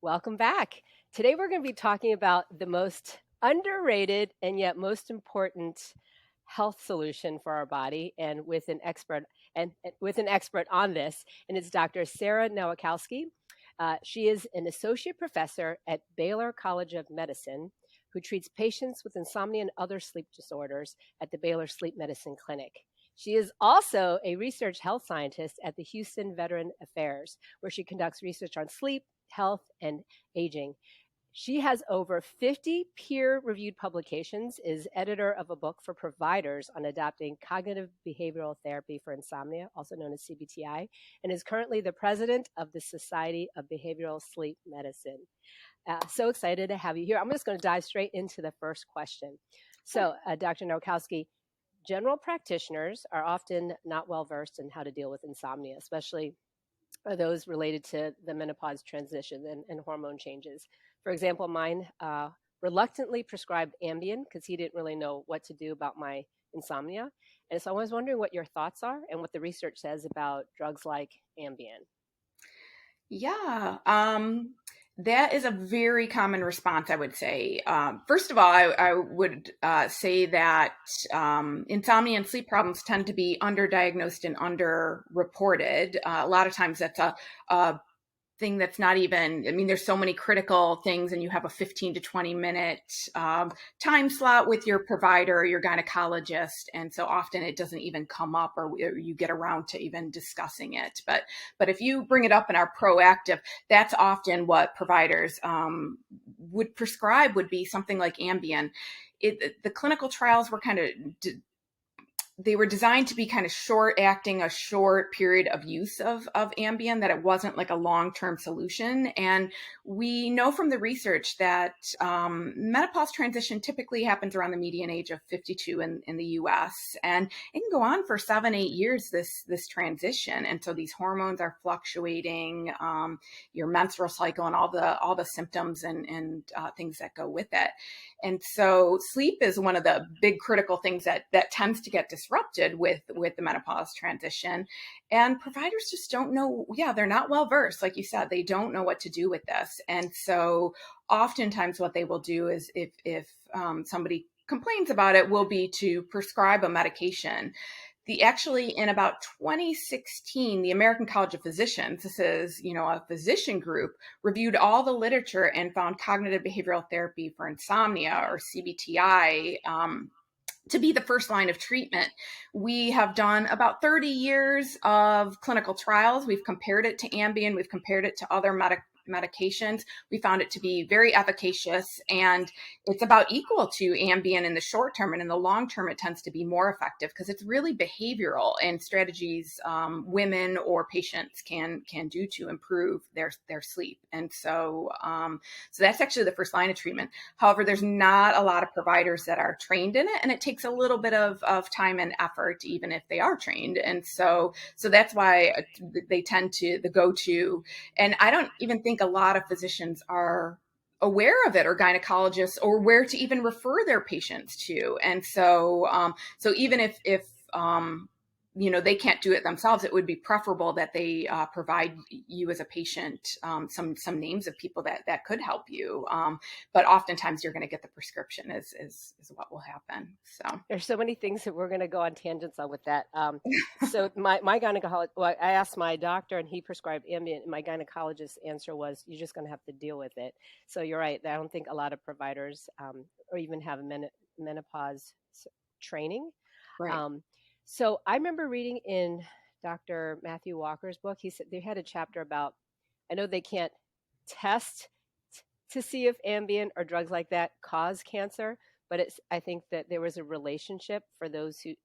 Welcome back. Today we're going to be talking about the most underrated and yet most important health solution for our body, and with an expert on this, and it's Dr. Sara Nowakowskil. She is an associate professor at Baylor College of Medicine who treats patients with insomnia and other sleep disorders at the Baylor Sleep Medicine Clinic. She is also a research health scientist at the Houston Veteran Affairs, where she conducts research on sleep, health, and aging. She has over 50 peer-reviewed publications, is editor of a book for providers on adapting cognitive behavioral therapy for insomnia, also known as CBTI, and is currently the president of the Society of Behavioral Sleep Medicine. So excited to have you here. I'm just going to dive straight into the first question. So, Dr. Nowakowskil, general practitioners are often not well versed in how to deal with insomnia, especially those related to the menopause transition and hormone changes. For example, mine reluctantly prescribed Ambien because he didn't really know what to do about my insomnia. And so I was wondering what your thoughts are and what the research says about drugs like Ambien. Yeah, that is a very common response, I would say. First of all, I would say that insomnia and sleep problems tend to be underdiagnosed and underreported. A lot of times that's a thing that's not even, I mean, there's so many critical things, and you have a 15 to 20 minute time slot with your provider or your gynecologist. And so often it doesn't even come up, or you get around to even discussing it. But if you bring it up and are proactive, that's often what providers would prescribe, would be something like Ambien. The clinical trials were they were designed to be kind of short acting, a short period of use of Ambien, that it wasn't like a long-term solution. And we know from the research that menopause transition typically happens around the median age of 52 in the US. And it can go on for 7-8 years, this transition. And so these hormones are fluctuating, your menstrual cycle, and all the symptoms and things that go with it. And so sleep is one of the big critical things that tends to get disrupted with the menopause transition. And providers just don't know. Yeah, they're not well versed. Like you said, they don't know what to do with this. And so oftentimes what they will do is if somebody complains about it, will be to prescribe a medication. Actually, in about 2016, the American College of Physicians, this is, a physician group, reviewed all the literature and found cognitive behavioral therapy for insomnia, or CBTI, to be the first line of treatment. We have done about 30 years of clinical trials. We've compared it to Ambien. We've compared it to other medications. We found it to be very efficacious, and it's about equal to Ambien in the short term. And in the long term, it tends to be more effective because it's really behavioral and strategies women or patients can do to improve their sleep. And so that's actually the first line of treatment. However, there's not a lot of providers that are trained in it, and it takes a little bit of time and effort, even if they are trained. And so that's why they tend to the go-to. And I don't even think a lot of physicians are aware of it, or gynecologists, or where to even refer their patients to. And so even if they can't do it themselves, it would be preferable that they provide you as a patient some names of people that could help you. But oftentimes you're going to get the prescription is what will happen. So There's so many things that we're going to go on tangents on with that. So my gynecologist, well, I asked my doctor and he prescribed Ambien, and my gynecologist's answer was, you're just going to have to deal with it. So you're right. I don't think a lot of providers or even have menopause training. right. So I remember reading in Dr. Matthew Walker's book, he said they had a chapter about, I know they can't test to see if Ambien or drugs like that cause cancer, but I think that there was a relationship for those who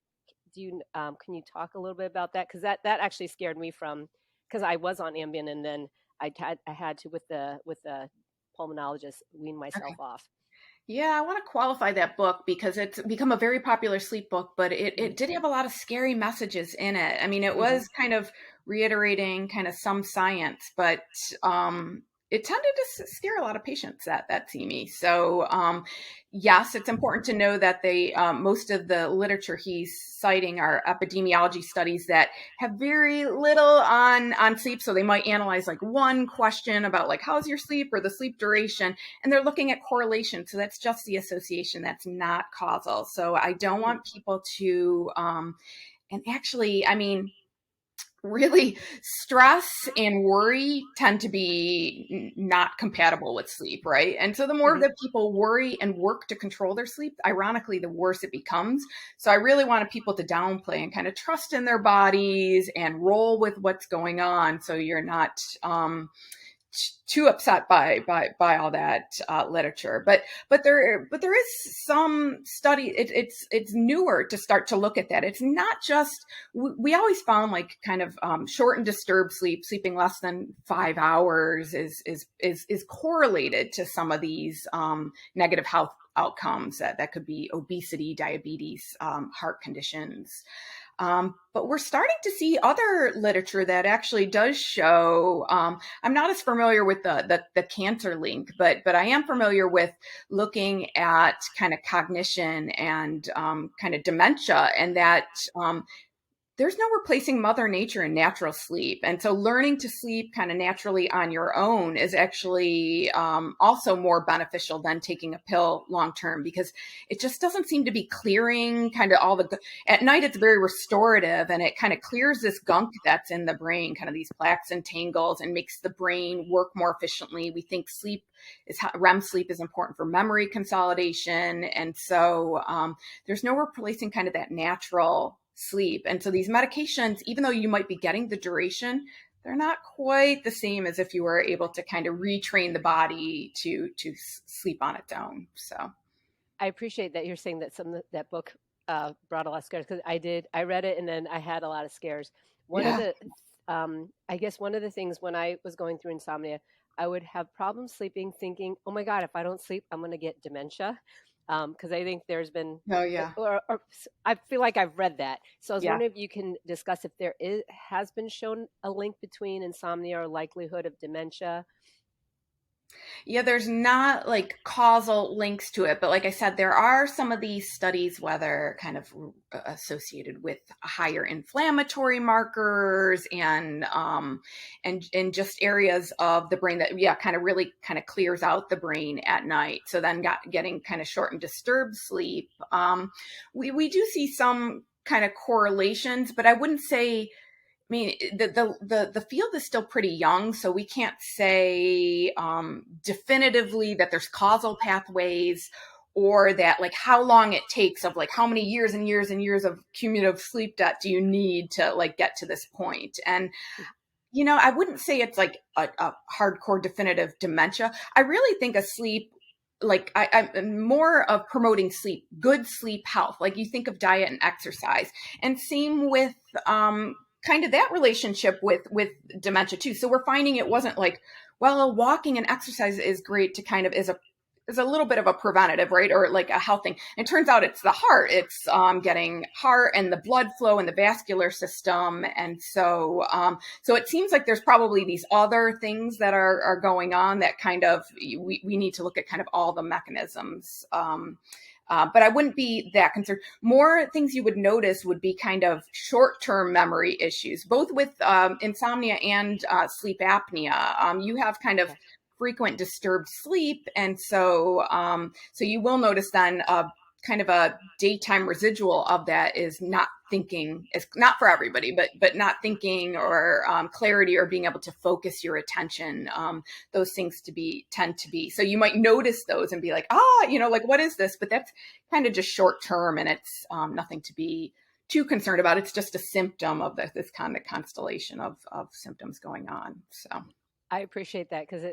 can you talk a little bit about that? Because that actually scared me because I was on Ambien, and then I had to, with the pulmonologist, wean myself Okay. off. Yeah, I want to qualify that book because it's become a very popular sleep book, but Mm-hmm. it did have a lot of scary messages in it. I mean, it Mm-hmm. was kind of reiterating kind of some science, but it tended to scare a lot of patients that see me. So yes, it's important to know that they most of the literature he's citing are epidemiology studies that have very little on sleep. So they might analyze like one question about like how's your sleep or the sleep duration, and they're looking at correlation. So that's just the association. That's not causal. So I don't want people to and actually, I mean, really stress and worry tend to be not compatible with sleep, right? And so the more Mm-hmm. that people worry and work to control their sleep, ironically, the worse it becomes. So I really wanted people to downplay and kind of trust in their bodies and roll with what's going on, so you're not too upset by all that literature. But there is some study. It's newer to start to look at that. It's not just we always found like kind of short and disturbed sleep, sleeping less than 5 hours is correlated to some of these negative health outcomes that could be obesity, diabetes, heart conditions. But we're starting to see other literature that actually does show. I'm not as familiar with the cancer link, but I am familiar with looking at kind of cognition and kind of dementia, and that there's no replacing Mother Nature in natural sleep. And so learning to sleep kind of naturally on your own is actually also more beneficial than taking a pill long term, because it just doesn't seem to be clearing kind of all the, at night it's very restorative, and it kind of clears this gunk that's in the brain, kind of these plaques and tangles, and makes the brain work more efficiently. We think sleep is REM sleep is important for memory consolidation. And so there's no replacing kind of that natural sleep. And so these medications, even though you might be getting the duration, they're not quite the same as if you were able to kind of retrain the body to sleep on its own. So I appreciate that you're saying that that book brought a lot of scares, because I read it and then I had a lot of scares. One of yeah. the I guess one of the things when I was going through insomnia, I would have problems sleeping, thinking, "Oh my God, if I don't sleep, I'm going to get dementia." Because I think there's been, Oh yeah. or I feel like I've read that. So I was Yeah. wondering if you can discuss if has been shown a link between insomnia or likelihood of dementia. Yeah, there's not like causal links to it, but like I said, there are some of these studies, whether kind of associated with higher inflammatory markers and just areas of the brain that kind of really kind of clears out the brain at night. So then getting kind of short and disturbed sleep. We do see some kind of correlations, but I wouldn't say. I mean, the field is still pretty young, so we can't say definitively that there's causal pathways, or that like how long it takes, of like how many years and years and years of cumulative sleep debt do you need to like get to this point. And I wouldn't say it's like a hardcore definitive dementia. I really think a sleep, like I'm more of promoting sleep, good sleep health. Like you think of diet and exercise, and same with kind of that relationship with dementia too. So we're finding it wasn't like, well, walking and exercise is great to kind of is a little bit of a preventative, right? Or like a health thing. And it turns out it's the heart. It's getting heart and the blood flow and the vascular system. And so it seems like there's probably these other things that are going on that kind of, we need to look at kind of all the mechanisms. But I wouldn't be that concerned. More things you would notice would be kind of short-term memory issues, both with insomnia and sleep apnea. You have kind of frequent disturbed sleep, and so you will notice then kind of a daytime residual of that is not thinking. It's not for everybody, but not thinking, or clarity, or being able to focus your attention. Those things tend to be. So you might notice those and be like, like what is this? But that's kind of just short term, and it's nothing to be too concerned about. It's just a symptom of this kind of constellation of symptoms going on. So. I appreciate that, because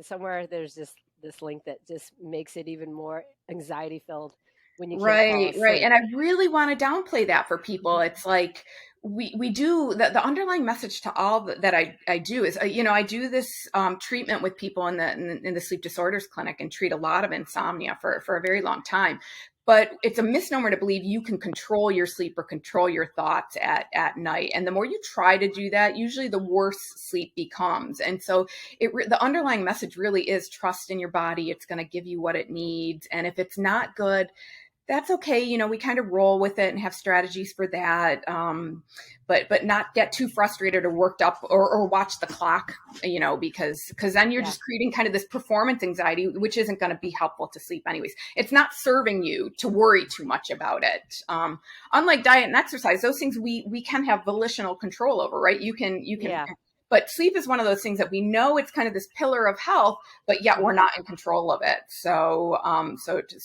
somewhere there's this link that just makes it even more anxiety filled when you can't fall Right. asleep. And I really want to downplay that for people. It's like we do the underlying message to all that I do is, I do this treatment with people in the sleep disorders clinic and treat a lot of insomnia for a very long time. But it's a misnomer to believe you can control your sleep or control your thoughts at night. And the more you try to do that, usually the worse sleep becomes. And so the underlying message really is trust in your body. It's going to give you what it needs. And if it's not good, that's okay. We kind of roll with it and have strategies for that. But not get too frustrated or worked up or watch the clock, because then you're Yeah. just creating kind of this performance anxiety, which isn't going to be helpful to sleep anyways. It's not serving you to worry too much about it. Unlike diet and exercise, those things we can have volitional control over, right? You can, Yeah. but sleep is one of those things that we know it's kind of this pillar of health, but yet we're Mhm. not in control of it. So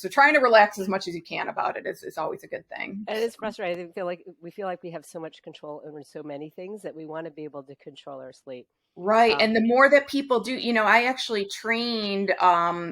trying to relax as much as you can about it is always a good thing. And it is frustrating. I feel like we have so much control over so many things that we want to be able to control our sleep. Right. Um, And the more that people do, I actually trained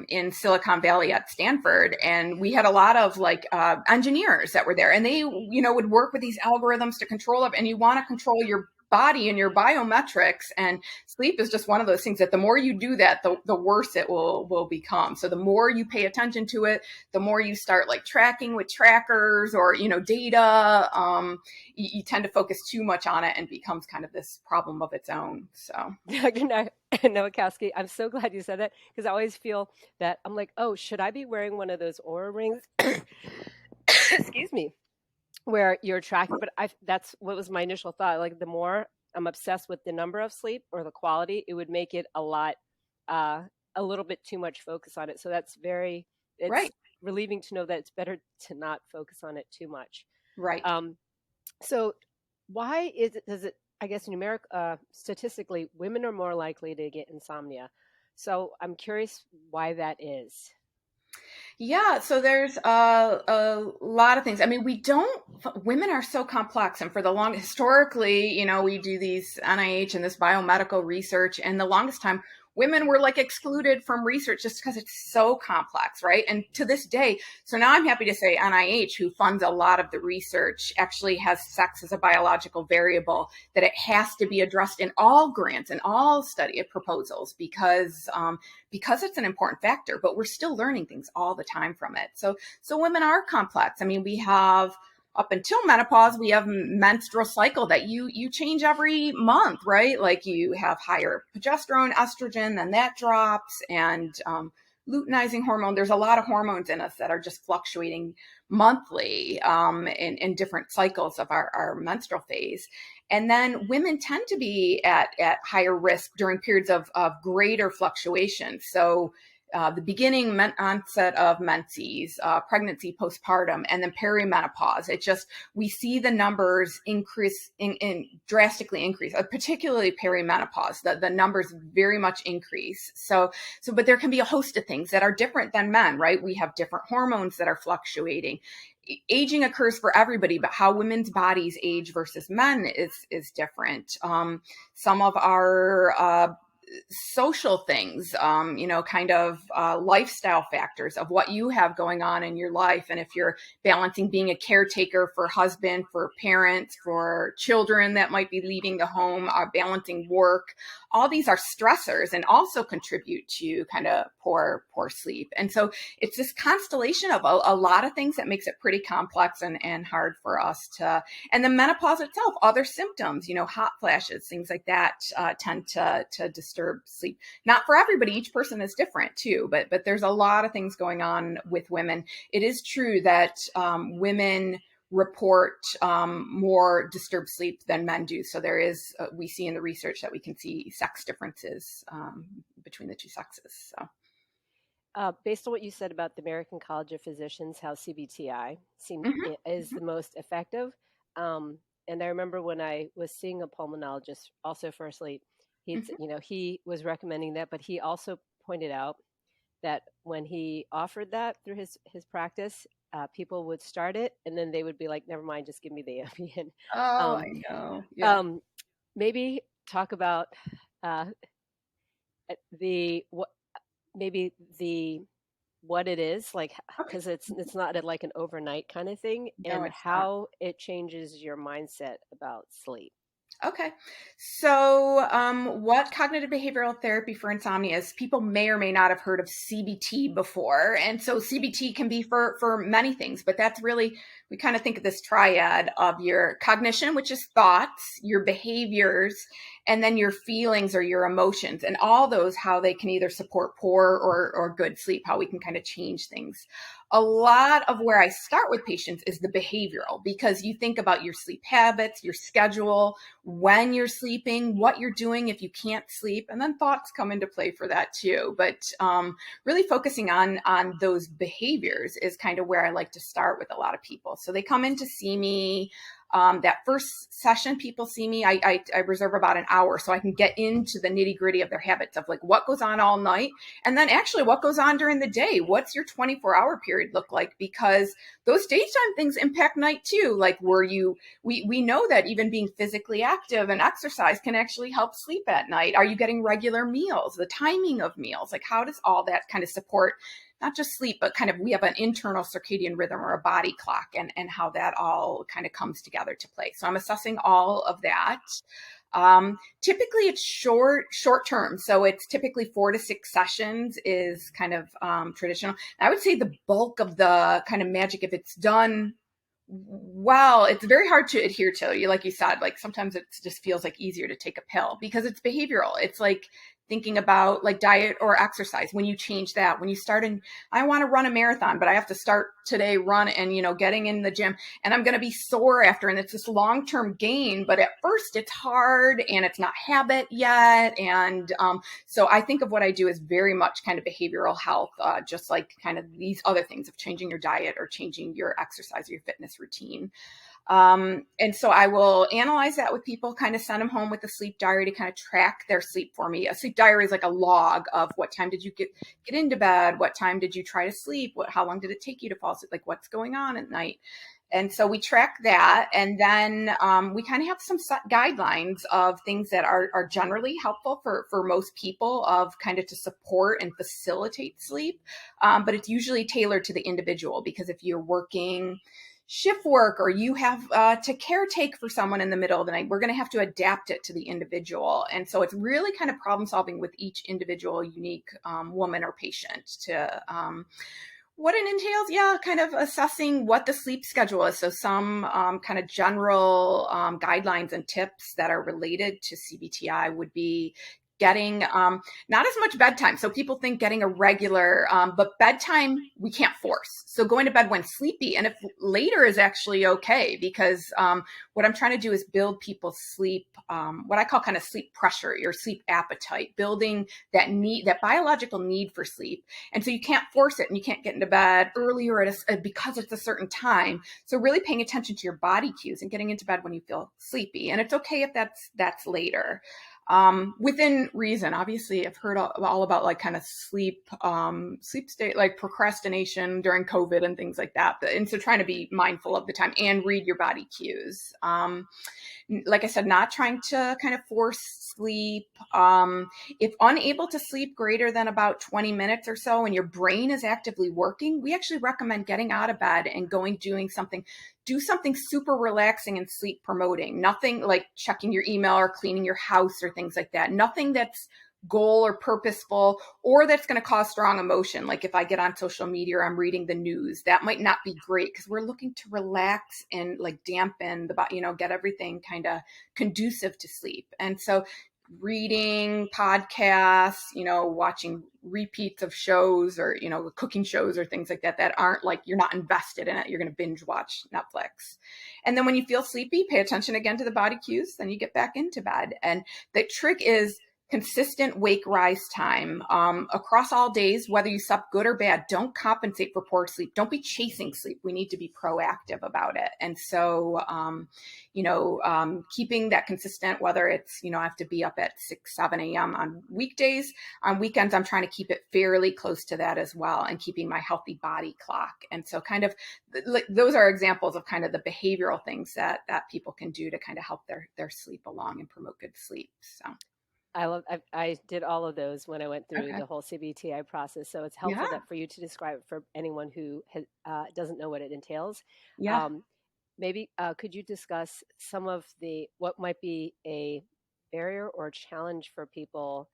in Silicon Valley at Stanford, and we had a lot of like engineers that were there, and they, would work with these algorithms to control it. And you want to control your body and your biometrics, and sleep is just one of those things that the more you do that, the worse it will become. So the more you pay attention to it, the more you start like tracking with trackers or, data. You tend to focus too much on it and becomes kind of this problem of its own. So. Dr. Nowakowski, I'm so glad you said that because I always feel that I'm like, oh, should I be wearing one of those aura rings? Excuse me, where you're tracking. But that's what was my initial thought. Like the more I'm obsessed with the number of sleep or the quality, it would make it uh, a little bit too much focus on it. So it's Right. relieving to know that it's better to not focus on it too much. Right. Um, So why does it, I guess, statistically, women are more likely to get insomnia. So I'm curious why that is. Yeah, so there's a lot of things. I mean, women are so complex. And for the long, historically, we do these NIH and this biomedical research, and the longest time, women were like excluded from research just because it's so complex, right? And to this day, so now I'm happy to say NIH, who funds a lot of the research, actually has sex as a biological variable, that it has to be addressed in all grants and all study proposals because it's an important factor, but we're still learning things all the time from it. So women are complex. I mean, we have up until menopause, we have menstrual cycle that you change every month, right? Like you have higher progesterone, estrogen, then that drops, and luteinizing hormone. There's a lot of hormones in us that are just fluctuating monthly in different cycles of our menstrual phase. And then women tend to be at higher risk during periods of greater fluctuation. So the beginning onset of menses, pregnancy, postpartum, and then perimenopause. We see the numbers increase in drastically increase, particularly perimenopause. The numbers very much increase. But there can be a host of things that are different than men, right? We have different hormones that are fluctuating. Aging occurs for everybody, but how women's bodies age versus men is different. Some of our social things, kind of lifestyle factors of what you have going on in your life. And if you're balancing being a caretaker for husband, for parents, for children that might be leaving the home, balancing work, all these are stressors and also contribute to kind of poor sleep. And so it's this constellation of a lot of things that makes it pretty complex and hard for us to, and the menopause itself, other symptoms, hot flashes, things like that tend to disturb sleep. Not for everybody, each person is different too, but there's a lot of things going on with women. It is true that women report more disturbed sleep than men do. So there is, we see in the research that we can see sex differences between the two sexes. So. Based on what you said about the American College of Physicians, how CBTI Mm-hmm, is the most effective. And I remember when I was seeing a pulmonologist also for sleep, mm-hmm. he was recommending that, but he also pointed out that when he offered that through his practice, people would start it and then they would be like, "Never mind, just give me the Ambien." Oh, Um, I know. Yeah. um, maybe talk about uh, the what maybe the what it is, like, Okay. because it's not like an overnight kind of thing, No, and it's not. how it changes your mindset about sleep. Okay. So, what cognitive behavioral therapy for insomnia is, people may or may not have heard of CBT before. And so CBT can be for many things, but that's really, we kind of think of this triad of your cognition, which is thoughts, your behaviors, and then your feelings or your emotions, and all those, how they can either support poor or good sleep, how we can kind of change things. A lot of where I start with patients is the behavioral, because you think about your sleep habits, your schedule, when you're sleeping, what you're doing if you can't sleep, and then thoughts come into play for that too. But really focusing on those behaviors is kind of where I like to start with a lot of people. So they come in to see me. That first session, people see me, I reserve about an hour so I can get into the nitty gritty of their habits, of like what goes on all night, and then actually what goes on during the day. What's your 24-hour period look like? Because those daytime things impact night too. Like, we know that even being physically active and exercise can actually help sleep at night. Are you getting regular meals? The timing of meals, like how does all that kind of support not just sleep, but kind of, we have an internal circadian rhythm or a body clock, and how that all kind of comes together to play. So I'm assessing all of that. Typically it's short term. So it's typically 4 to 6 sessions is kind of traditional. I would say the bulk of the kind of magic, if it's done well, it's very hard to adhere to. You, like you said, like sometimes it just feels like easier to take a pill because it's behavioral. It's like thinking about like diet or exercise. When you change that, when you start in, I want to run a marathon, but I have to start today, run, and getting in the gym, and I'm going to be sore after, and it's this long-term gain, but at first it's hard and it's not habit yet. And so I think of what I do as very much kind of behavioral health, just like kind of these other things of changing your diet or changing your exercise or your fitness routine. And so I will analyze that with people, kind of send them home with a sleep diary to kind of track their sleep for me. A sleep diary is like a log of what time did you get into bed? What time did you try to sleep? How long did it take you to fall asleep? Like what's going on at night? And so we track that. And then we kind of have some set guidelines of things that are generally helpful for most people, of kind of to support and facilitate sleep. But it's usually tailored to the individual, because if you're working shift work or you have to caretake for someone in the middle of the night, we're going to have to adapt it to the individual. And so it's really kind of problem solving with each individual unique woman or patient to what it entails. Yeah, kind of assessing what the sleep schedule is. So some kind of general guidelines and tips that are related to CBTI would be getting not as much bedtime. So people think getting a regular, but bedtime we can't force. So going to bed when sleepy, and if later is actually okay, because what I'm trying to do is build people's sleep, what I call kind of sleep pressure, your sleep appetite, building that need, that biological need for sleep. And so you can't force it, and you can't get into bed earlier because it's a certain time. So really paying attention to your body cues and getting into bed when you feel sleepy. And it's okay if that's later. Within reason. Obviously, I've heard all about like kind of sleep state, like procrastination during COVID and things like that. And so trying to be mindful of the time and read your body cues. Like I said, not trying to kind of force sleep. If unable to sleep greater than about 20 minutes or so and your brain is actively working, we actually recommend getting out of bed and do something super relaxing and sleep promoting. Nothing like checking your email or cleaning your house or things like that. Nothing that's goal or purposeful, or that's going to cause strong emotion. Like if I get on social media or I'm reading the news, that might not be great, because we're looking to relax and like dampen the body, get everything kind of conducive to sleep. And so reading podcasts, watching repeats of shows, or cooking shows or things like that aren't like, you're not invested in it, you're going to binge watch Netflix. And then when you feel sleepy, pay attention again to the body cues, then you get back into bed. And the trick is consistent wake rise time across all days, whether you slept good or bad. Don't compensate for poor sleep. Don't be chasing sleep. We need to be proactive about it. And so keeping that consistent, whether it's I have to be up at 6-7 a.m. on weekdays. On weekends, I'm trying to keep it fairly close to that as well, and keeping my healthy body clock. And so kind of like those are examples of kind of the behavioral things that people can do to kind of help their sleep along and promote good sleep. So I did all of those when I went through Okay. the whole CBTI process. So it's Yeah. helpful that for you to describe it for anyone who doesn't know what it entails. Yeah. Um, maybe could you discuss some of what might be a barrier or challenge for people,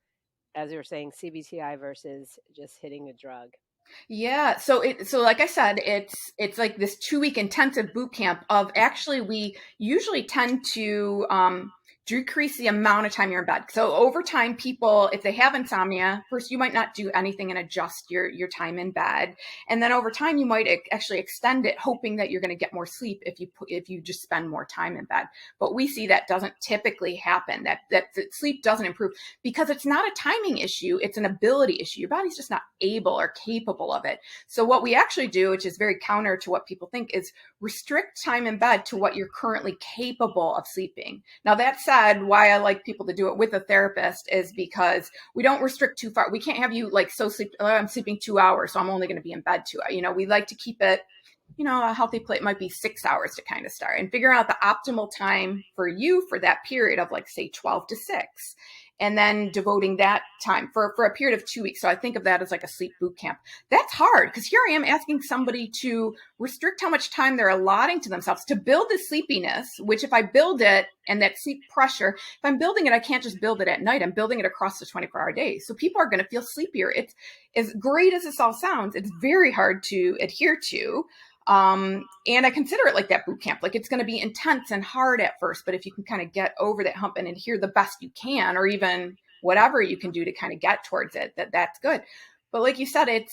as you were saying, CBTI versus just hitting a drug? Yeah. So like I said, it's like this 2 week intensive boot camp of actually we usually tend to decrease the amount of time you're in bed. So over time, people, if they have insomnia, first you might not do anything and adjust your time in bed, and then over time you might actually extend it, hoping that you're going to get more sleep if you just spend more time in bed. But we see that doesn't typically happen. That sleep doesn't improve because it's not a timing issue; it's an ability issue. Your body's just not able or capable of it. So what we actually do, which is very counter to what people think, is restrict time in bed to what you're currently capable of sleeping. Now, that said, why I like people to do it with a therapist is because we don't restrict too far. We can't have you like I'm sleeping 2 hours, so I'm only going to be in bed 2 hours. We like to keep it, a healthy plate might be 6 hours to kind of start and figure out the optimal time for you for that period of like, say, 12 to 6. And then devoting that time for a period of 2 weeks. So I think of that as like a sleep boot camp. That's hard because here I am asking somebody to restrict how much time they're allotting to themselves to build the sleepiness, which if I build it and that sleep pressure, if I'm building it, I can't just build it at night. I'm building it across the 24-hour day. So people are going to feel sleepier. It's as great as this all sounds, it's very hard to adhere to. And I consider it like that boot camp. Like it's going to be intense and hard at first, but if you can kind of get over that hump and adhere the best you can, or even whatever you can do to kind of get towards it, that's good. But like you said, it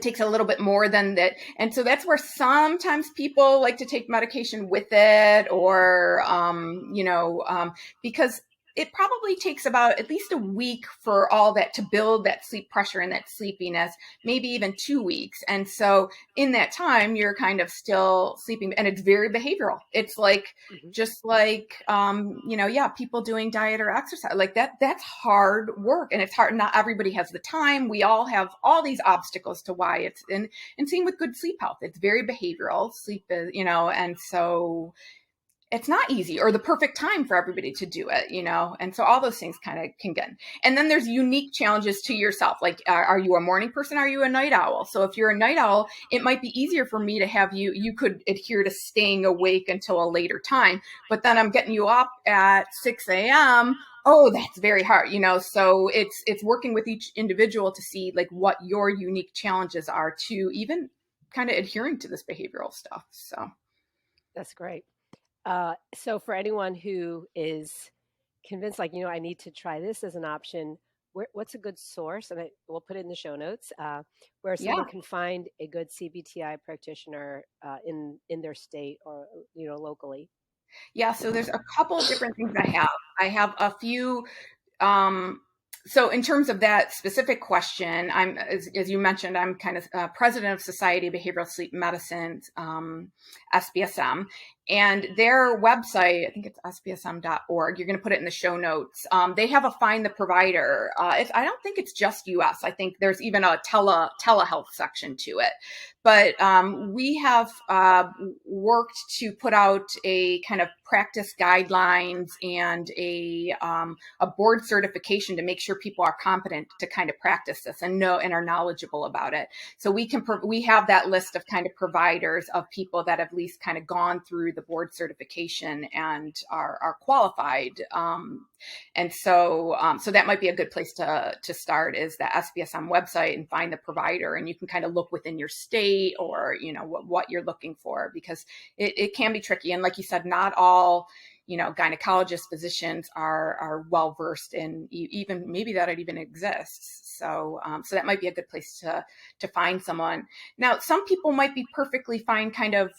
takes a little bit more than that. And so that's where sometimes people like to take medication with it or, because it probably takes about at least a week for all that to build that sleep pressure and that sleepiness, maybe even 2 weeks. And so in that time, you're kind of still sleeping and it's very behavioral. It's like, Mhm. just like, people doing diet or exercise like that's hard work and it's hard. Not everybody has the time. We all have all these obstacles to why it's and same with good sleep health. It's very behavioral. Sleep is, and so it's not easy or the perfect time for everybody to do it, and so all those things kind of can get. And then there's unique challenges to yourself. Like, are you a morning person? Are you a night owl? So if you're a night owl, it might be easier for me to have you could adhere to staying awake until a later time, but then I'm getting you up at 6 a.m. Oh, that's very hard, so it's working with each individual to see like what your unique challenges are to even kind of adhering to this behavioral stuff. So That's great. So for anyone who is convinced, like, I need to try this as an option, what's a good source? And we'll put it in the show notes where yeah. someone can find a good CBTI practitioner in their state or locally. Yeah, so there's a couple of different things I have. I have a few. Um, so in terms of that specific question, as you mentioned, I'm kind of president of Society of Behavioral Sleep Medicine, SBSM, and their website, I think it's sbsm.org. You're going to put it in the show notes. They have a find the provider. I don't think it's just US. I think there's even a telehealth section to it. But we have worked to put out a kind of practice guidelines and a board certification to make sure people are competent to kind of practice this and know and are knowledgeable about it. So we have that list of kind of providers of people that have at least kind of gone through the board certification and are qualified. And so that might be a good place to start is the SBSM website and find the provider, and you can kind of look within your state or what you're looking for, because it can be tricky. And like you said, not all gynecologists, physicians are well versed in even maybe that it even exists. So that might be a good place to find someone. Now, some people might be perfectly fine, kind of,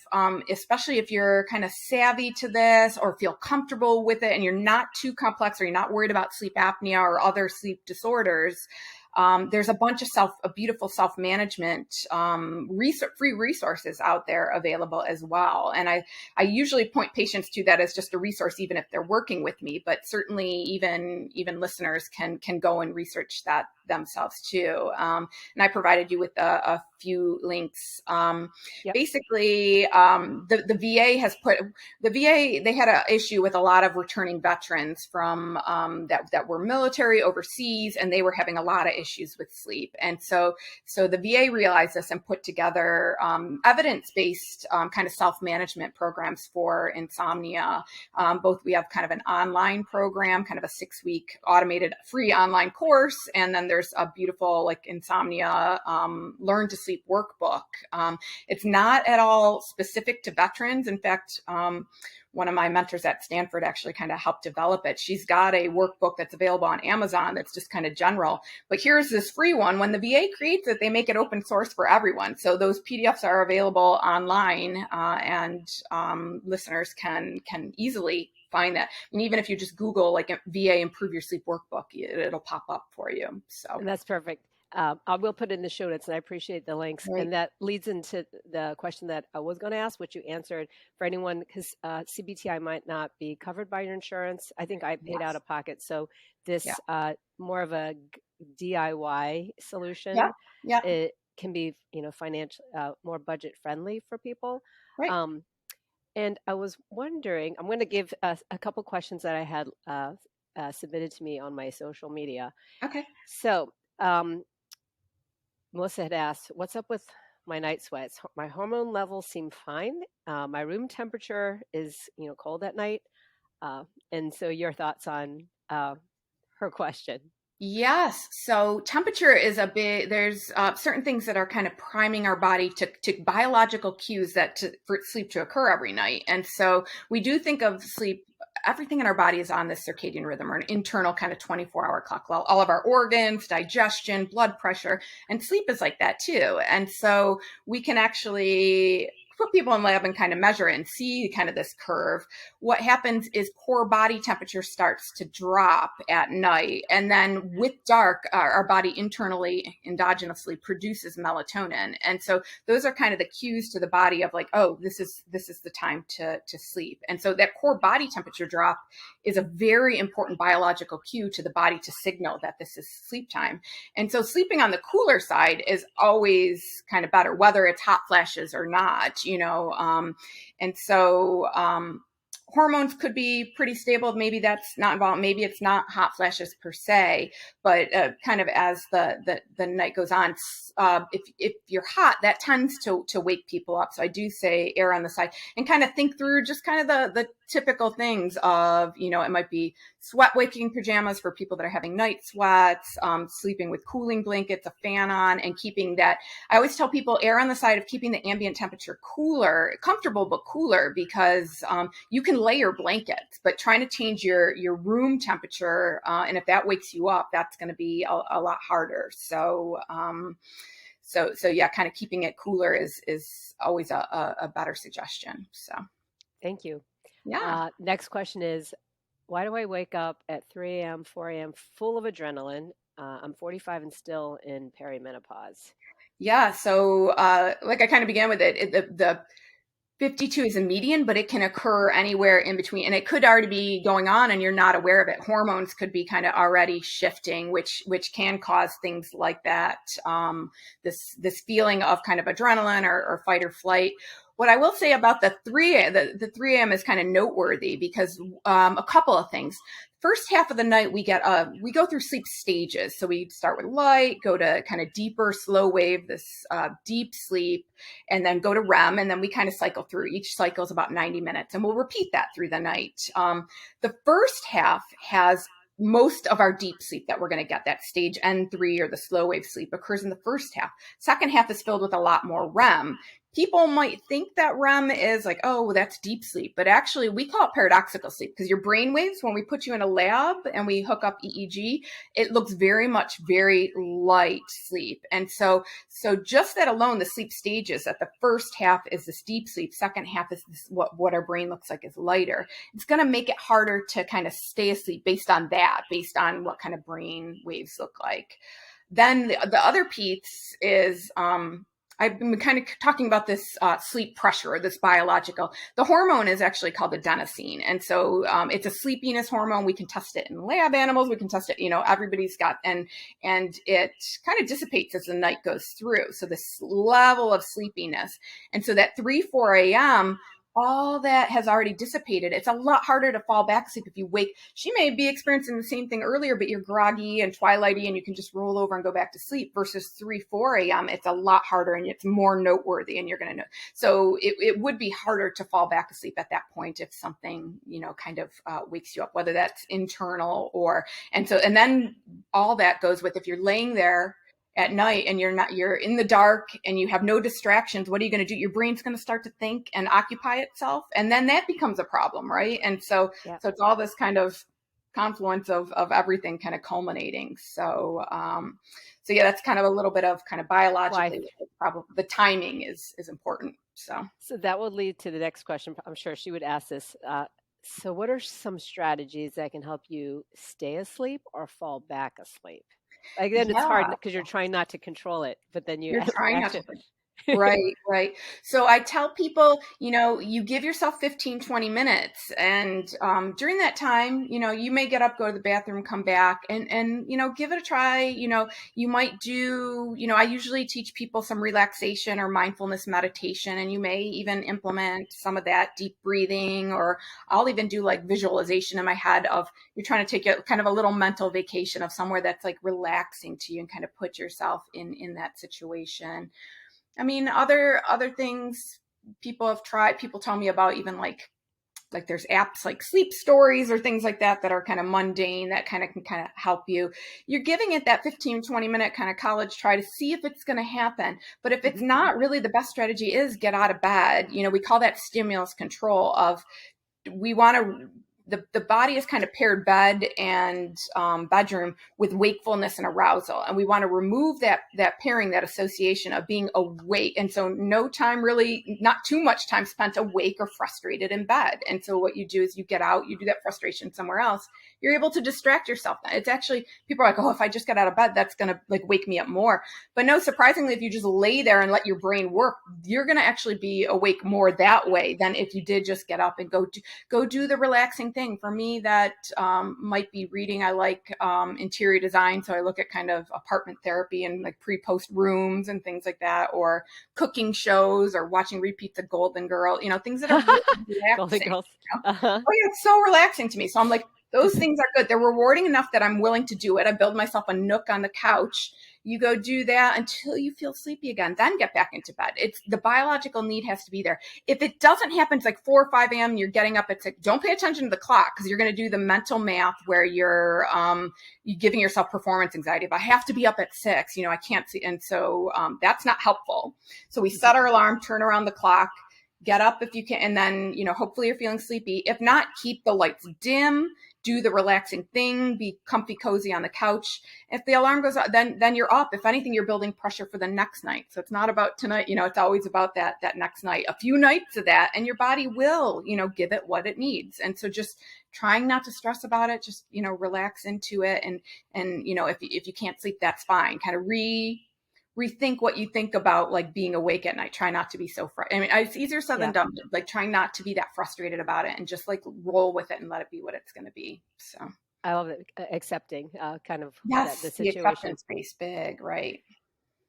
especially if you're kind of savvy to this or feel comfortable with it, and you're not too complex or you're not worried about sleep apnea or other sleep disorders. There's a bunch of beautiful self-management free resources out there available as well. And I usually point patients to that as just a resource, even if they're working with me, but certainly even listeners can go and research that themselves too. And I provided you with a few links. Yep. Basically, the VA has put the VA. They had an issue with a lot of returning veterans from that were military overseas, and they were having a lot of issues with sleep. And so the VA realized this and put together evidence-based kind of self-management programs for insomnia. Both we have kind of an online program, kind of a 6-week automated free online course, and then there's a beautiful like insomnia learn to sleep workbook. It's not at all specific to veterans. In fact, one of my mentors at Stanford actually kind of helped develop it. She's got a workbook that's available on Amazon that's just kind of general. But here's this free one. When the VA creates it, they make it open source for everyone. So those PDFs are available online, and listeners can easily find that. And even if you just Google like VA Improve Your Sleep Workbook, it'll pop up for you. So And that's perfect. I will put it in the show notes, and I appreciate the links. Right. And that leads into the question that I was going to ask, which you answered for anyone, because CBTI might not be covered by your insurance. I think I paid out of pocket. So this more of a DIY solution, it can be, financial, more budget friendly for people. Right. And I was wondering, I'm going to give a couple questions that I had submitted to me on my social media. Okay. So Melissa had asked, what's up with my night sweats? My hormone levels seem fine. My room temperature is, cold at night. And so your thoughts on her question. Yes. So temperature is a big, there's certain things that are kind of priming our body to biological cues for sleep to occur every night. And so we do think of sleep, everything in our body is on this circadian rhythm or an internal kind of 24-hour clock. Well, all of our organs, digestion, blood pressure, and sleep is like that too. And so we can actually put people in lab and kind of measure it and see kind of this curve. What happens is core body temperature starts to drop at night. And then with dark, our body internally, endogenously produces melatonin. And so those are kind of the cues to the body of like, oh, this is the time to sleep. And so that core body temperature drop is a very important biological cue to the body to signal that this is sleep time. And so sleeping on the cooler side is always kind of better, whether it's hot flashes or not. And so hormones could be pretty stable. Maybe that's not involved. Maybe it's not hot flashes per se, but kind of as the night goes on, if you're hot, that tends to wake people up. So I do say err on the side and kind of think through just kind of the typical things of, it might be sweat waking pajamas for people that are having night sweats, sleeping with cooling blankets, a fan on, and keeping that. I always tell people err on the side of keeping the ambient temperature cooler, comfortable but cooler, because you can layer blankets, but trying to change your room temperature, and if that wakes you up, that's going to be a lot harder. So yeah, kind of keeping it cooler is always a better suggestion. So thank you. Yeah. Next question is, why do I wake up at 3 a.m., 4 a.m. full of adrenaline? I'm 45 and still in perimenopause. Yeah. So like I kind of began with it, the 52 is a median, but it can occur anywhere in between, and it could already be going on and you're not aware of it. Hormones could be kind of already shifting, which can cause things like that. This feeling of kind of adrenaline or fight or flight. What I will say about the 3 a.m. is kind of noteworthy because a couple of things. First half of the night, we go through sleep stages. So we start with light, go to kind of deeper, slow wave, this deep sleep, and then go to REM. And then we kind of cycle through. Each cycle is about 90 minutes. And we'll repeat that through the night. The first half has most of our deep sleep that we're going to get. That stage N3 or the slow wave sleep occurs in the first half. Second half is filled with a lot more REM. People might think that REM is like, oh, that's deep sleep. But actually, we call it paradoxical sleep because your brain waves, when we put you in a lab and we hook up EEG, it looks very much very light sleep. And so just that alone, the sleep stages, that the first half is this deep sleep, second half is this, what our brain looks like is lighter. It's going to make it harder to kind of stay asleep based on what kind of brain waves look like. Then the other piece is I've been kind of talking about this sleep pressure, this biological. The hormone is actually called adenosine. And so it's a sleepiness hormone. We can test it in lab animals. We can test it, everybody's got, and it kind of dissipates as the night goes through. So this level of sleepiness. And so that 3, 4 a.m., all that has already dissipated. It's a lot harder to fall back asleep if you wake. She may be experiencing the same thing earlier, but you're groggy and twilighty and you can just roll over and go back to sleep versus 3, 4 a.m. It's a lot harder and it's more noteworthy and you're going to know. So it would be harder to fall back asleep at that point if something, kind of wakes you up, whether that's internal and then all that goes with if you're laying there at night and you're in the dark and you have no distractions, what are you going to do? Your brain's going to start to think and occupy itself. And then that becomes a problem, right? And so it's all this kind of confluence of everything kind of culminating. So yeah, that's kind of a little bit of kind of biologically, the timing is important. So that will lead to the next question. I'm sure she would ask this. So what are some strategies that can help you stay asleep or fall back asleep? Again, it's hard because you're trying not to control it, but then you're trying not to. Right. So I tell people, you give yourself 15, 20 minutes. And during that time, you may get up, go to the bathroom, come back and give it a try. You might do, I usually teach people some relaxation or mindfulness meditation, and you may even implement some of that deep breathing, or I'll even do like visualization in my head of you're trying to take a kind of a little mental vacation of somewhere that's like relaxing to you and kind of put yourself in that situation. I mean, other things people have tried, people tell me about, even like there's apps like Sleep Stories or things like that are kind of mundane that kind of can kind of help you. You're giving it that 15, 20 minute kind of college try to see if it's going to happen. But if it's not, really the best strategy is get out of bed. We call that stimulus control of we want to. The body is kind of paired bed and bedroom with wakefulness and arousal. And we want to remove that pairing, that association of being awake. And so no time really, not too much time spent awake or frustrated in bed. And so what you do is you get out, you do that frustration somewhere else. You're able to distract yourself. It's actually, people are like, oh, if I just get out of bed, that's going to like wake me up more. But no, surprisingly, if you just lay there and let your brain work, you're going to actually be awake more that way than if you did just get up and go do the relaxing thing. For me, that might be reading. I like interior design, so I look at kind of apartment therapy and like pre-post rooms and things like that, or cooking shows, or watching repeats of Golden Girl, things that are really relaxing. Golden Girls. Oh yeah, it's so relaxing to me. So I'm like, those things are good. They're rewarding enough that I'm willing to do it. I build myself a nook on the couch. You go do that until you feel sleepy again, then get back into bed. It's the biological need has to be there. If it doesn't happen, it's like 4 or 5 a.m. You're getting up at 6. Don't pay attention to the clock, because you're going to do the mental math where you're giving yourself performance anxiety. If I have to be up at 6, I can't see. And so that's not helpful. So we set our alarm, turn around the clock, get up if you can. And then, hopefully you're feeling sleepy. If not, keep the lights dim. Do the relaxing thing, be comfy, cozy on the couch. If the alarm goes out, then you're up. If anything, you're building pressure for the next night. So it's not about tonight, it's always about that next night. A few nights of that, and your body will, give it what it needs. And so just trying not to stress about it, just, relax into it. And if you can't sleep, that's fine. Kind of rethink what you think about like being awake at night. Try not to be so it's easier said than done, like trying not to be that frustrated about it and just like roll with it and let it be what it's going to be. So I love it. Accepting kind of yes, the situation. situation. The acceptance space, big, right?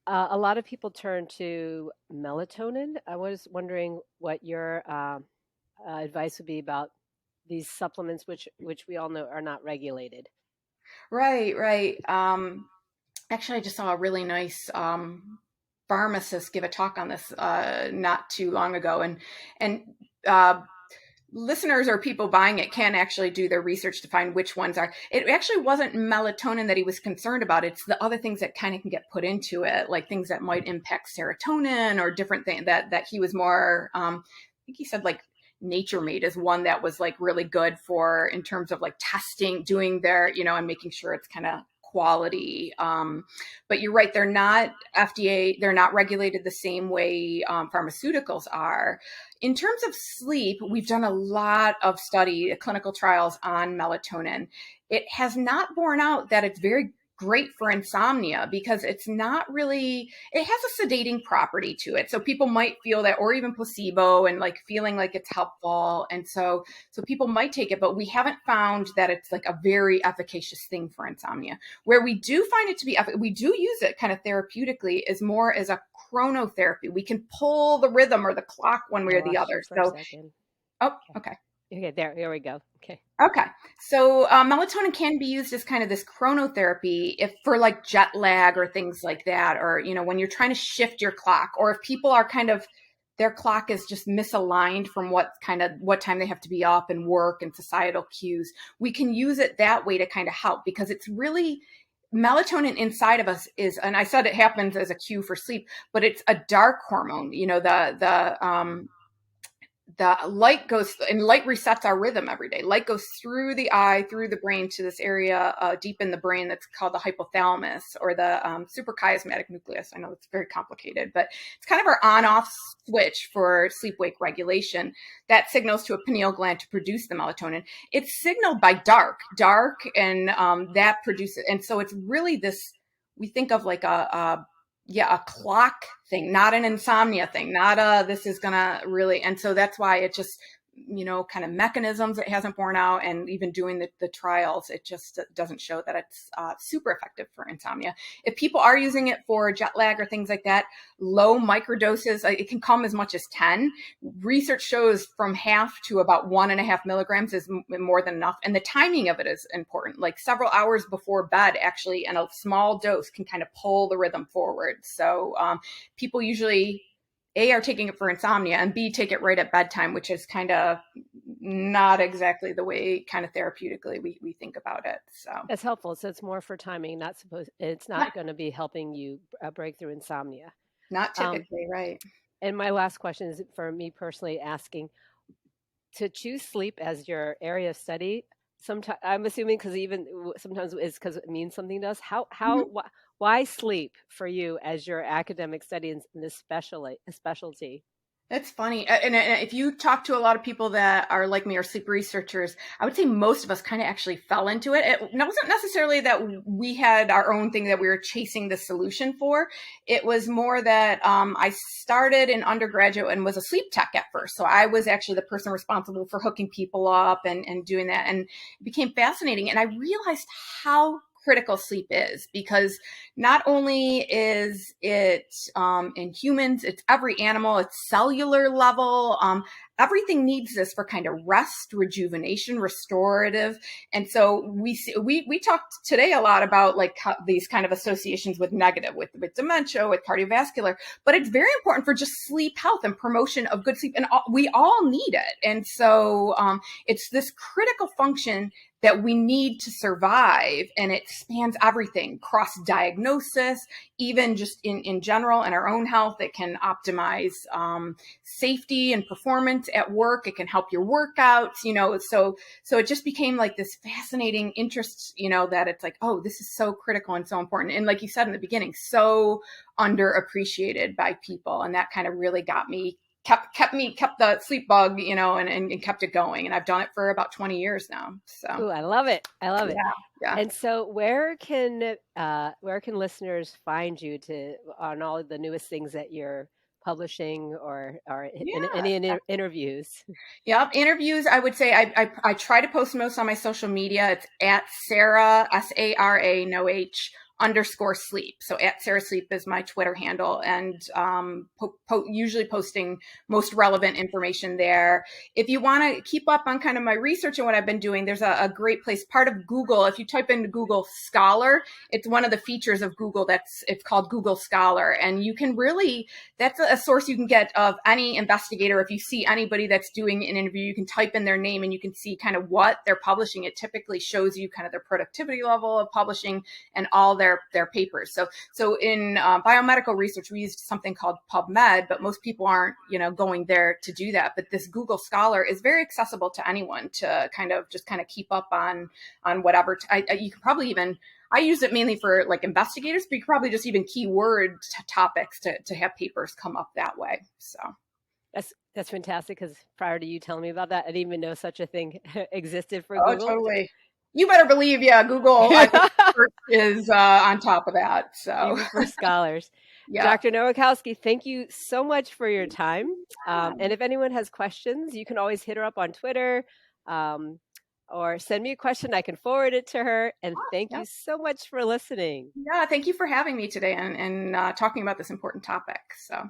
A lot of people turn to melatonin. I was wondering what your advice would be about these supplements, which we all know are not regulated. Right. Actually, I just saw a really nice pharmacist give a talk on this not too long ago, and listeners or people buying it can actually do their research to find which ones are. It actually wasn't melatonin that he was concerned about. It's the other things that kind of can get put into it, like things that might impact serotonin or different things that he was more. I think he said like Nature Made is one that was like really good for in terms of like testing, doing their, and making sure it's kind of quality. But you're right, they're not FDA, they're not regulated the same way pharmaceuticals are. In terms of sleep, we've done a lot of clinical trials on melatonin. It has not borne out that it's very great for insomnia because it's not really, it has a sedating property to it. So people might feel that, or even placebo, and like feeling like it's helpful. And so people might take it, but we haven't found that it's like a very efficacious thing for insomnia. Where we do find it to be, we do use it kind of therapeutically, is more as a chronotherapy. We can pull the rhythm or the clock one way I or the lost you other. for a So, second. oh, Okay. okay. Okay, here we go. Okay. Okay. So melatonin can be used as kind of this chronotherapy if for like jet lag or things like that, or, when you're trying to shift your clock, or if people are kind of, their clock is just misaligned from what time they have to be up and work and societal cues. We can use it that way to kind of help, because it's really, melatonin inside of us is, and I said it happens as a cue for sleep, but it's a dark hormone. The light goes, and light resets our rhythm every day. Light goes through the eye, through the brain, to this area deep in the brain that's called the hypothalamus, or the suprachiasmatic nucleus. I know it's very complicated, but it's kind of our on-off switch for sleep-wake regulation that signals to a pineal gland to produce the melatonin. It's signaled by dark, and that produces, and so it's really this, we think of like a clock thing, not an insomnia thing, not this is gonna really, and so that's why it just, kind of mechanisms, it hasn't borne out, and even doing the trials, it just doesn't show that it's super effective for insomnia. If people are using it for jet lag or things like that, low microdoses, it can come as much as 10. Research shows from half to about 1.5 milligrams is more than enough. And the timing of it is important, like several hours before bed, actually, and a small dose can kind of pull the rhythm forward. So people usually, A, are taking it for insomnia, and B, take it right at bedtime, which is kind of not exactly the way kind of therapeutically we think about it. So That's helpful. So it's more for timing, it's not going to be helping you break through insomnia. not Um, typically, right? and my last question is for me personally, asking to choose sleep as your area of study. Sometimes I'm assuming, because even sometimes it's because it means something to us. Why sleep for you as your academic study in this specialty? That's funny. And if you talk to a lot of people that are like me, or sleep researchers, I would say most of us kind of actually fell into it. It wasn't necessarily that we had our own thing that we were chasing the solution for. It was more that I started in undergraduate and was a sleep tech at first. So I was actually the person responsible for hooking people up and doing that. And it became fascinating. And I realized how critical sleep is, because not only is it in humans, it's every animal, it's cellular level. Everything needs this for kind of rest, rejuvenation, restorative. And so we talked today a lot about like these kind of associations with negative, with dementia, with cardiovascular, but it's very important for just sleep health and promotion of good sleep. And we all need it. And so it's this critical function that we need to survive, and it spans everything, cross diagnosis, even just in general, in our own health. It can optimize safety and performance at work. It can help your workouts, so it just became like this fascinating interest, that it's like, oh, this is so critical and so important. And like you said in the beginning, so underappreciated by people. And that kind of really got me, kept the sleep bug, and kept it going. And I've done it for about 20 years now. So Ooh, I love it. I love it. yeah. And so where can listeners find you on all of the newest things that you're publishing, or in any interviews? Yep. Interviews, I would say I try to post most on my social media. It's at Sara, Sara, no H, _sleep. So at Sara Sleep is my Twitter handle, and usually posting most relevant information there. If you want to keep up on kind of my research and what I've been doing, there's a great place, part of Google. If you type into Google Scholar, it's one of the features of Google it's called Google Scholar. And you can really, that's a source you can get of any investigator. If you see anybody that's doing an interview, you can type in their name and you can see kind of what they're publishing. It typically shows you kind of their productivity level of publishing and all their papers. So in biomedical research, we used something called PubMed, but most people aren't, going there to do that. But this Google Scholar is very accessible to anyone to kind of keep up on whatever. You could probably even, I use it mainly for like investigators, but you could probably just even keyword topics to have papers come up that way. So that's fantastic, because prior to you telling me about that, I didn't even know such a thing existed for oh, Google. totally. You better believe, yeah, Google, I think, is on top of that. So, Even for scholars. yeah. Dr. Nowakowski, thank you so much for your time. Yeah. And if anyone has questions, you can always hit her up on Twitter um, or send me a question. I can forward it to her. And thank Yeah. you so much for listening. Yeah. Thank you for having me today and talking about this important topic. So.